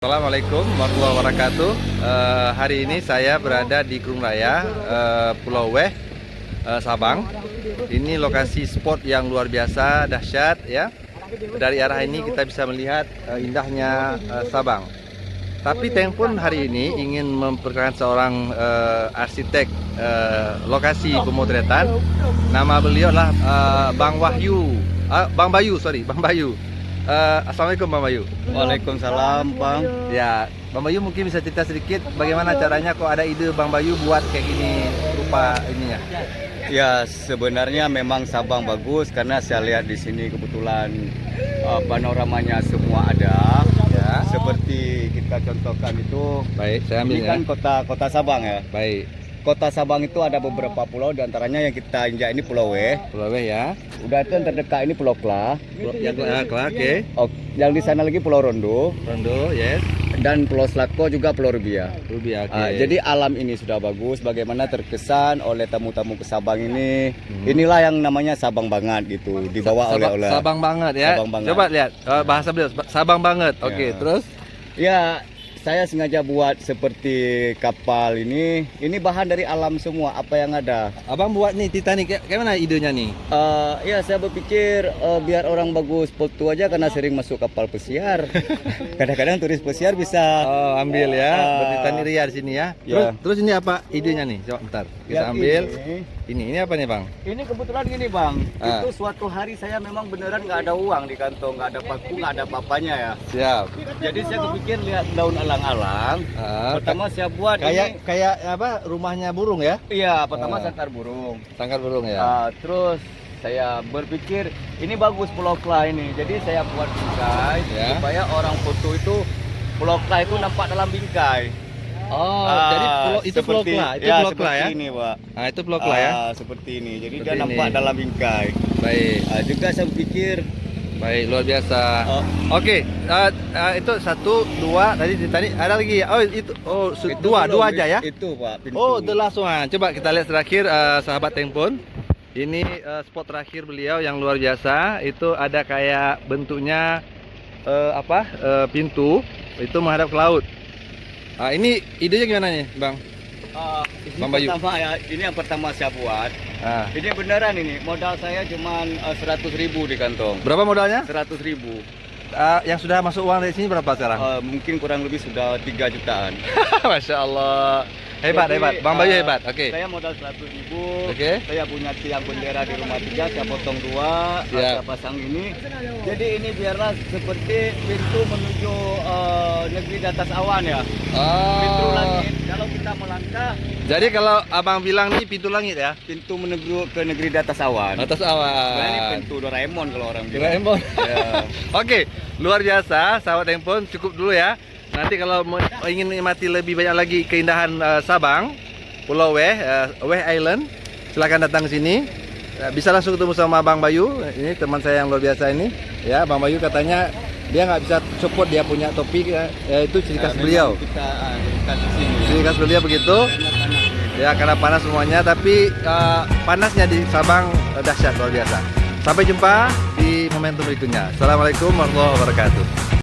Assalamualaikum warahmatullahi wabarakatuh. Hari ini saya berada di Krung Raya, Pulau Weh, Sabang. Ini lokasi spot yang luar biasa, dahsyat ya. Dari arah ini kita bisa melihat indahnya Sabang. Tapi Tempon hari ini ingin memperkenalkan seorang arsitek lokasi pemotretan. Nama beliau adalah Bang Bayu. Assalamualaikum Bang Bayu. Waalaikumsalam Bang. Ya, Bang Bayu mungkin bisa cerita sedikit bagaimana caranya kok ada ide Bang Bayu buat kayak gini rupa ininya. Ya sebenarnya memang Sabang bagus karena saya lihat di sini kebetulan panoramanya semua ada. Ya. Seperti kita contohkan itu. Baik, saya ambil Ini ya. kan kota Sabang ya. Baik, Kota Sabang itu ada beberapa pulau, diantaranya yang kita injak ini Pulau Weh. Pulau Weh ya. Udah itu yang terdekat ini Pulau Klah. Yang kelak, oke. Oh, yang di sana lagi Pulau Rondo Rondo, yes. dan Pulau Selako juga Pulau Rubia. Ruby, oke. Jadi alam ini sudah bagus. Bagaimana terkesan oleh tamu-tamu ke Sabang ini. Inilah yang namanya Sabang banget gitu. Dibawa oleh Sabang banget ya. Sabang banget. Coba lihat bahasa beliau Sabang banget. Oke, Ya. terus Ya, saya sengaja buat seperti kapal ini. Ini bahan dari alam semua apa yang ada. Abang buat nih Titanic kayak mana idenya nih? Ya saya berpikir biar orang bagus foto aja karena sering masuk kapal pesiar. Kadang-kadang turis pesiar bisa Ambil ya. Titanic Ria di sini ya. Ya. Terus ini apa idenya nih? Coba bentar. Kita yang ambil. ini. Ini apa nih, Bang? Ini kebetulan gini Bang, Ah. itu suatu hari saya memang beneran nggak ada uang di kantong, nggak ada paku, nggak ada apa-apanya ya. Siap. Jadi saya kepikir lihat daun alang-alang. Pertama saya buat Kayak apa rumahnya burung ya? iya, pertama Ah. sangkar burung. Sangkar burung ya. Terus saya berpikir ini bagus Pulau Klah ini. Jadi saya buat bingkai Ya. supaya orang foto itu Pulau Klah itu nampak dalam bingkai. Jadi itu Pulau Klah, itu Pulau Klah ya. Seperti ini, Pak. Nah, itu Pulau Klah ya. Seperti ini. Jadi Seperti dia nampak ini. dalam bingkai. Baik, Juga saya pikir baik luar biasa. Oh. Oke, itu satu, dua tadi ada lagi ya. Oh itu, itu dua belum, aja ya. Itu Pak, pintu. Oh, the last one. Coba kita lihat terakhir sahabat Tempon. Ini spot terakhir beliau yang luar biasa. Itu ada kayak bentuknya pintu itu menghadap ke laut. Ini idenya gimana nih, Bang? Ini Bang Bayu. pertama ya, ini yang pertama saya buat. Ah. Ini beneran ini, modal saya cuma 100.000 di kantong. Berapa modalnya? 100.000. Yang sudah masuk uang dari sini berapa sekarang? Mungkin kurang lebih sudah 3 jutaan. Masya Allah. Hebat, Jadi, hebat. Bang Bayu hebat. Oke. Saya modal 100.000. Oke. Saya punya tiang bendera di rumah 3, saya potong 2, Siap. saya pasang ini. Jadi ini biarlah seperti pintu menuju negeri di atas awan ya. Pintu langit. Kalau kita melangkah, Jadi kalau abang bilang nih pintu langit ya? pintu menuju ke negeri di atas awan. Atas Sebenarnya ini awan. pintu Doraemon kalau orang bilang. Doraemon. Ya. Oke, luar biasa, sahabat Tempon, cukup dulu ya. Nanti kalau ingin menikmati lebih banyak lagi keindahan Sabang, Pulau Weh, Weh Island, silakan datang ke sini. Bisa langsung ketemu sama Bang Bayu. Ini teman saya yang luar biasa ini. Ya, Bang Bayu katanya dia nggak bisa copot, dia punya topi, itu ciri khas beliau. Kita di sini. Ciri khas beliau begitu. Ya, karena panas semuanya, tapi panasnya di Sabang dahsyat luar biasa. Sampai jumpa di momentum berikutnya. Assalamualaikum warahmatullahi wabarakatuh.